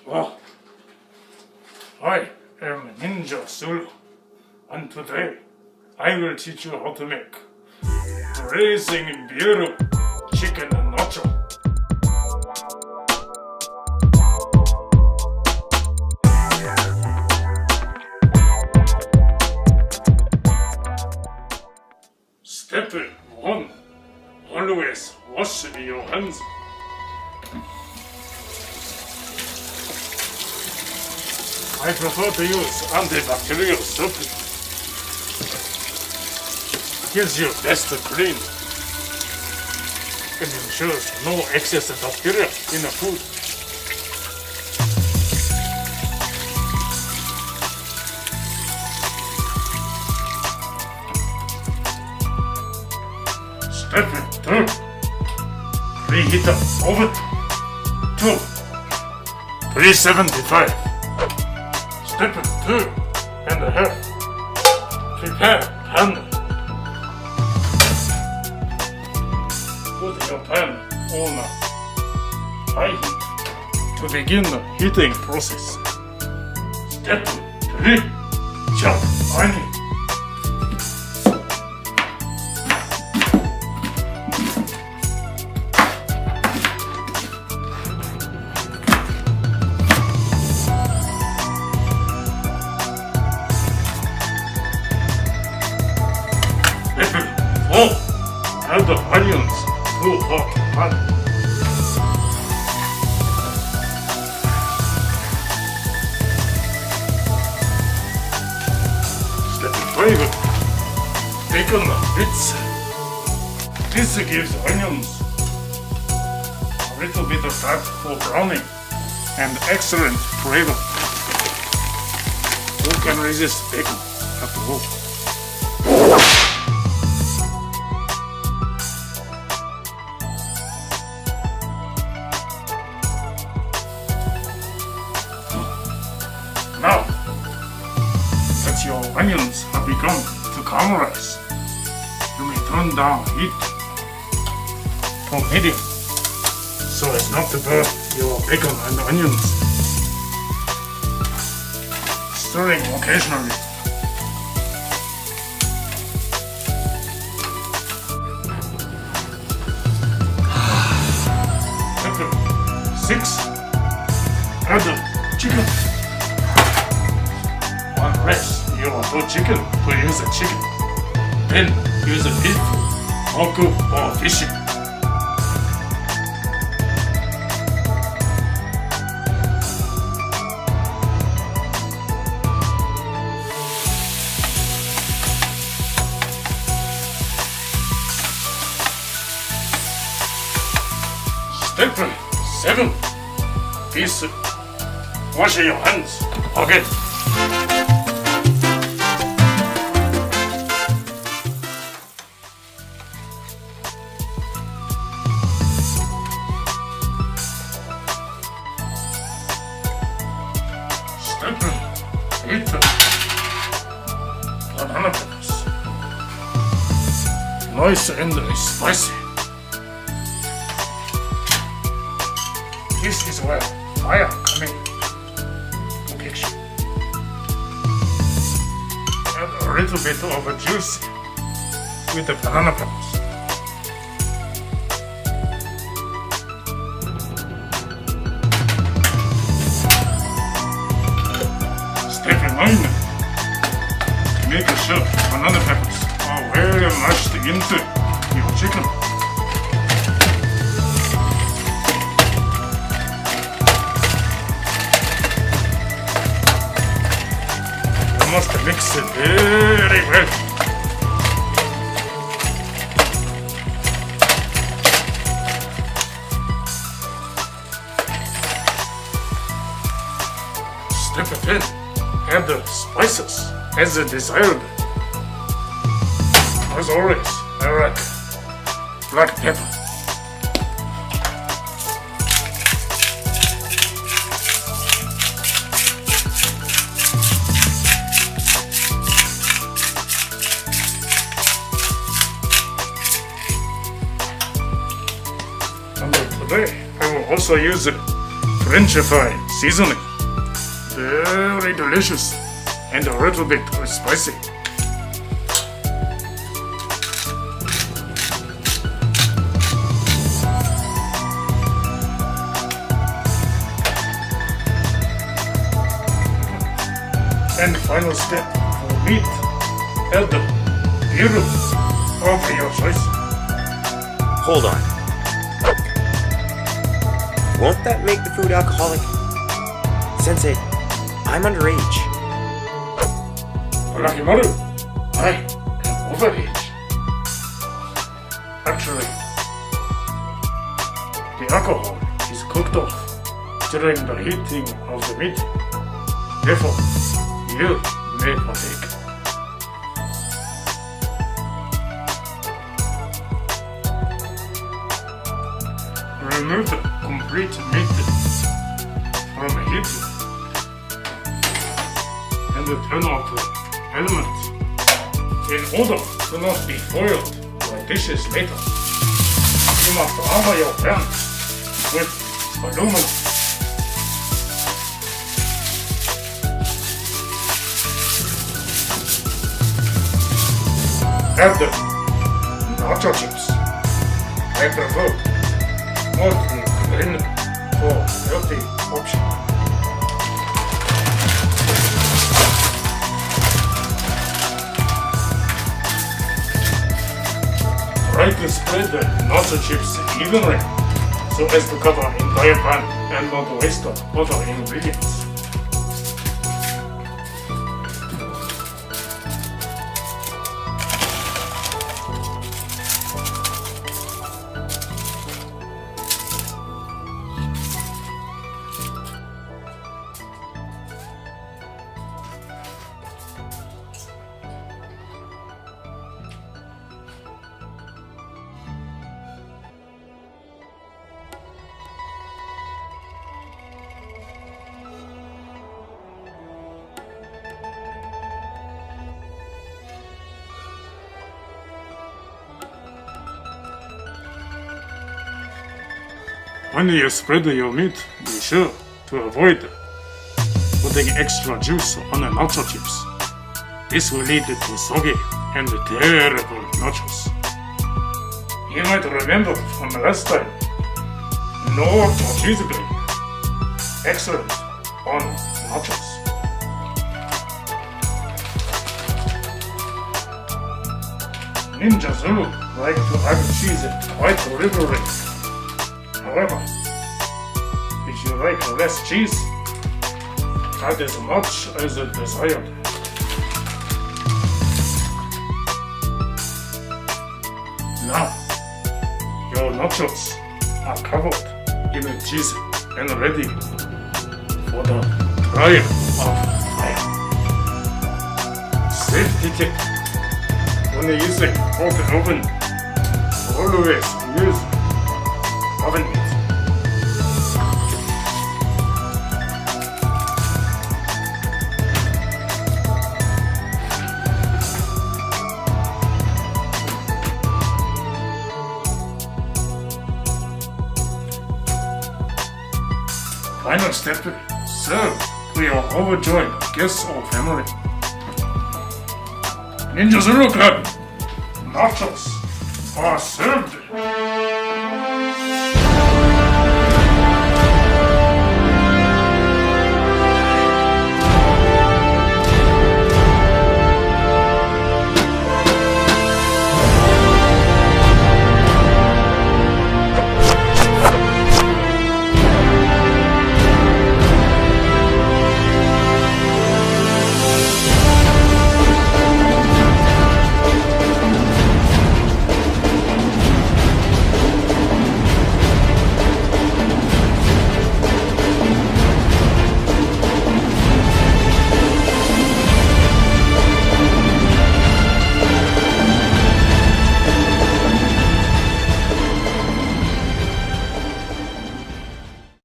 Oh, I am Ninja Zulu, and today I will teach you how to make braising Biru chicken nacho. Step 1. Always wash your hands. I prefer to use antibacterial soap. Gives you best clean and ensures no excess bacteria in the food. Step 2. Preheat the oven to 375. Step 2.5. Prepare pan. Put your pan on high heat to begin the heating process. Step 3. Chop onion. Add the onions to hot pan. Step 5. Bacon bits. This gives onions a little bit of fat for browning and excellent flavor. Who can resist bacon after all? Now that your onions have begun to caramelize, you may turn down heat to medium so as not to burn your bacon and onions. Stirring occasionally. Step 6. Add the chicken. Unless you want no chicken, to use a chicken. Then use a beef, pork, or fish. Step 7. Please wash your hands again. Step 8. Banana peppers. Nice and spicy. This is where fire comes into picture. Add a little bit of juice with the banana peppers. Step 9. Make sure banana peppers are well mashed into your chicken. You must mix it very well. Step 10. Add the spices as desired. As always, I like black pepper. And today I will also use Frenchify seasoning. Very delicious and a little bit spicy. And final step for meat. Add the Biru of your choice. Hold on. Won't that make the food alcoholic? Sensei, I'm underage. Balakeymaru, I am overage. Actually, the alcohol is cooked off during the heating of the meat. Therefore, you may partake. Remove the complete meat from heat and turn off the element in order to not be foiled by dishes later. You must armor your pan with aluminum. Add the nacho chips. I prefer mostly green for healthy option. Try to spread the nacho chips evenly so as to cover entire pan and not waste other ingredients. When you spread your meat, be sure to avoid putting extra juice on the nacho chips. This will lead to soggy and terrible nachos. You might remember from last time, no cheese grating. Excellent on nachos. Ninja Zulu like to add cheese quite liberally. However, if you like less cheese, add as much as desired. Now, your nachos are covered in cheese and ready for the trial of fire. Safety tip: when using oven, always use oven mitt. Final step: serve to your overjoyed guests or family. Ninja Zulu Club nachos are served.